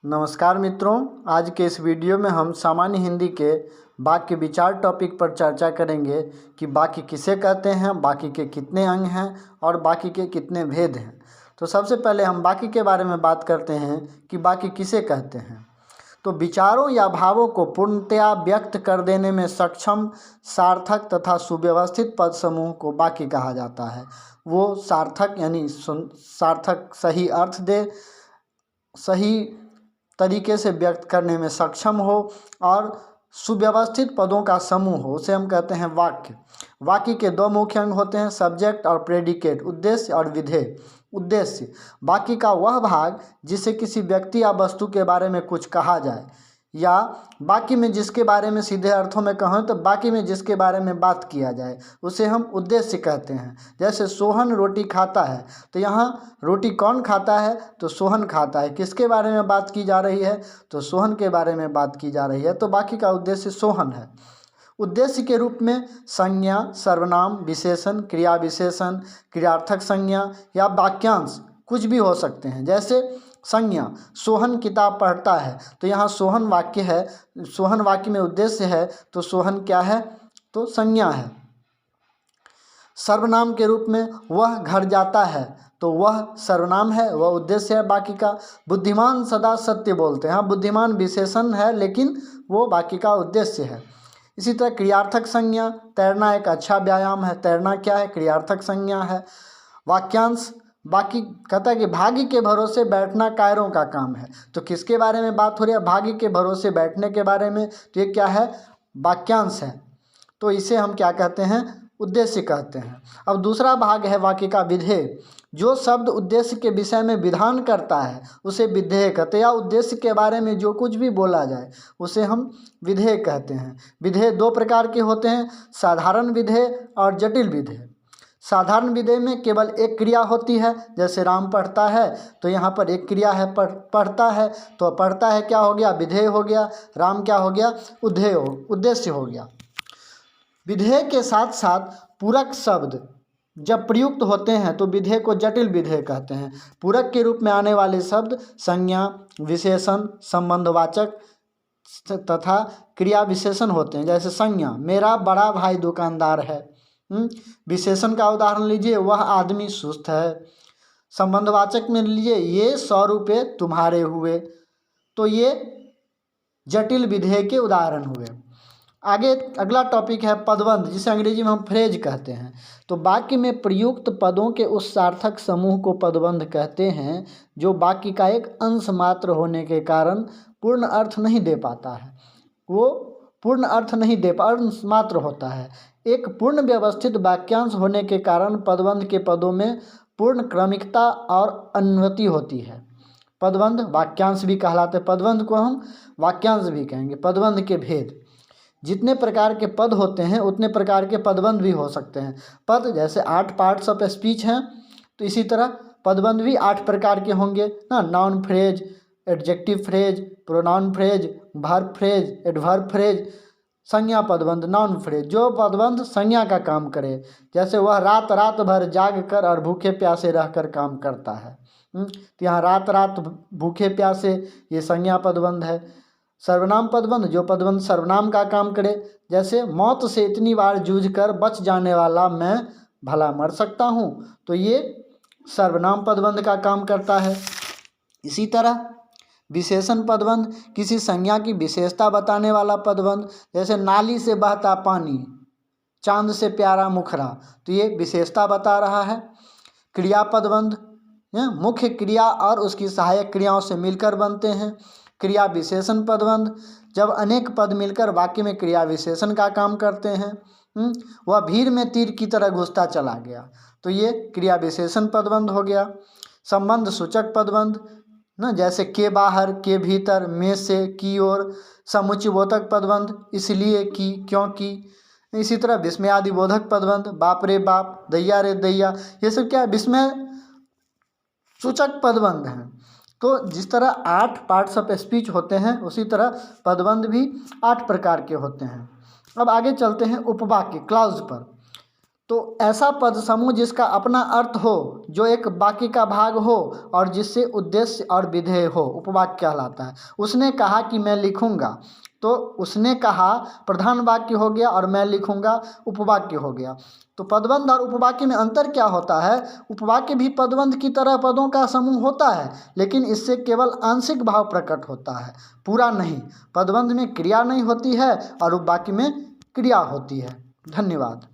नमस्कार मित्रों, आज के इस वीडियो में हम सामान्य हिंदी के वाक्य विचार टॉपिक पर चर्चा करेंगे कि वाक्य किसे कहते हैं, वाक्य के कितने अंग हैं और वाक्य के कितने भेद हैं। तो सबसे पहले हम वाक्य के बारे में बात करते हैं कि वाक्य किसे कहते हैं। तो विचारों या भावों को पूर्णतया व्यक्त कर देने में सक्षम, सार्थक तथा सुव्यवस्थित पद समूह को वाक्य कहा जाता है। वो सार्थक यानी सार्थक सही अर्थ दे, सही तरीके से व्यक्त करने में सक्षम हो और सुव्यवस्थित पदों का समूह हो, उसे हम कहते हैं वाक्य। वाक्य के दो मुख्य अंग होते हैं, सब्जेक्ट और प्रेडिकेट, उद्देश्य और विधेय। उद्देश्य वाक्य का वह भाग जिससे किसी व्यक्ति या वस्तु के बारे में कुछ कहा जाए, या वाक्य में जिसके बारे में सीधे अर्थों में कहें तो वाक्य में जिसके बारे में बात किया जाए, उसे हम उद्देश्य कहते हैं। जैसे सोहन रोटी खाता है, तो यहाँ रोटी कौन खाता है, तो सोहन खाता है। किसके बारे में बात की जा रही है, तो सोहन के बारे में बात की जा रही है, तो वाक्य का उद्देश्य सोहन है। उद्देश्य के रूप में संज्ञा, सर्वनाम, विशेषण, क्रिया विशेषण, क्रियार्थक संज्ञा या वाक्यांश कुछ भी हो सकते हैं। जैसे संज्ञा, सोहन किताब पढ़ता है, तो यहाँ सोहन वाक्य है, सोहन वाक्य में उद्देश्य है, तो सोहन क्या है, तो संज्ञा है। सर्वनाम के रूप में वह घर जाता है, तो वह सर्वनाम है, वह उद्देश्य है वाक्य का। बुद्धिमान सदा सत्य बोलते हैं, हाँ बुद्धिमान विशेषण है लेकिन वो वाक्य का उद्देश्य है। इसी तरह क्रियार्थक संज्ञा, तैरना एक अच्छा व्यायाम है, तैरना क्या है, क्रियार्थक संज्ञा है। वाक्यांश, बाकी कहता है कि भाग्य के भरोसे बैठना कायरों का काम है, तो किसके बारे में बात हो रही है, भाग्य के भरोसे बैठने के बारे में, तो ये क्या है, वाक्यांश है। तो इसे हम क्या कहते हैं, उद्देश्य कहते हैं। अब दूसरा भाग है वाक्य का विधेय। जो शब्द उद्देश्य के विषय में विधान करता है उसे विधेय कहते हैं, या उद्देश्य के बारे में जो कुछ भी बोला जाए उसे हम विधेय कहते हैं। विधेय दो प्रकार के होते हैं, साधारण विधेय और जटिल विधेय। साधारण विधेय में केवल एक क्रिया होती है, जैसे राम पढ़ता है, तो यहाँ पर एक क्रिया है, पढ़ता है, तो पढ़ता है क्या हो गया, विधेय हो गया। राम क्या हो गया, उद्देश्य हो गया। विधेय के साथ साथ पूरक शब्द जब प्रयुक्त होते हैं तो विधेय को जटिल विधेय कहते हैं। पूरक के रूप में आने वाले शब्द संज्ञा, विशेषण, संबंधवाचक तथा क्रिया विशेषण होते हैं। जैसे संज्ञा, मेरा बड़ा भाई दुकानदार है। विशेषण का उदाहरण लीजिए, वह आदमी सुस्त है। संबंधवाचक में लीजिए, ये 100 रुपये तुम्हारे हुए। तो ये जटिल विधेय के उदाहरण हुए। आगे अगला टॉपिक है पदबंध, जिसे अंग्रेजी में हम फ्रेज कहते हैं। तो वाक्य में प्रयुक्त पदों के उस सार्थक समूह को पदबंध कहते हैं जो वाक्य का एक अंश मात्र होने के कारण पूर्ण अर्थ नहीं दे पाता है। वो पूर्ण अर्थ नहीं दे अंश मात्र होता है। एक पूर्ण व्यवस्थित वाक्यांश होने के कारण पदबंध के पदों में पूर्ण क्रमिकता और अनुमति होती है। पदबंध वाक्यांश भी कहलाते हैं, पदबंध को हम वाक्यांश भी कहेंगे। पदबंध के भेद, जितने प्रकार के पद होते हैं उतने प्रकार के पदबंध भी हो सकते हैं। पद जैसे 8 पार्ट्स ऑफ स्पीच हैं, तो इसी तरह पदबंध भी 8 प्रकार के होंगे ना। Noun phrase, adjective phrase, pronoun phrase, verb phrase, adverb phrase. संज्ञा पदबंध, नाउन फ्रेज, जो पदबंध संज्ञा का काम करे, जैसे वह रात रात भर जाग कर और भूखे प्यासे रहकर काम करता है। तो यहाँ रात रात भूखे प्यासे, ये संज्ञा पदबंध है। सर्वनाम पदबंध, जो पदबंध सर्वनाम का काम करे, जैसे मौत से इतनी बार जूझकर बच जाने वाला मैं भला मर सकता हूँ, तो ये सर्वनाम पदबंध का काम करता है। इसी तरह विशेषण पदबंध, किसी संज्ञा की विशेषता बताने वाला पदबंध, जैसे नाली से बहता पानी, चांद से प्यारा मुखरा, तो ये विशेषता बता रहा है। क्रिया पदबंध मुख्य क्रिया और उसकी सहायक क्रियाओं से मिलकर बनते हैं। क्रिया विशेषण पदबंध, जब अनेक पद मिलकर वाक्य में क्रिया विशेषण का काम करते हैं। वह भीड़ में तीर की तरह घुसता चला गया, तो ये क्रिया विशेषण पदबंध हो गया। संबंध सूचक पदबंध ना, जैसे के बाहर, के भीतर, में से, की ओर। समुच्चयबोधक पदबंध, इसलिए, कि, क्योंकि। इसी तरह विस्मयादि बोधक पदबंध, बाप रे बाप, दैया रे दैया, ये सब क्या है, विस्मय सूचक पदबंध हैं। तो जिस तरह 8 पार्ट्स ऑफ स्पीच होते हैं, उसी तरह पदबंध भी 8 प्रकार के होते हैं। अब आगे चलते हैं उपवाक्य, क्लाउज पर। तो ऐसा पद समूह जिसका अपना अर्थ हो, जो एक वाक्य का भाग हो और जिससे उद्देश्य और विधेय हो, उपवाक्य कहलाता है। उसने कहा कि मैं लिखूंगा, तो उसने कहा प्रधान वाक्य हो गया और मैं लिखूंगा उपवाक्य हो गया। तो पदबंध और उपवाक्य में अंतर क्या होता है? उपवाक्य भी पदबंध की तरह पदों का समूह होता है, लेकिन इससे केवल आंशिक भाव प्रकट होता है, पूरा नहीं। पदबंध में क्रिया नहीं होती है और उपवाक्य में क्रिया होती है। धन्यवाद।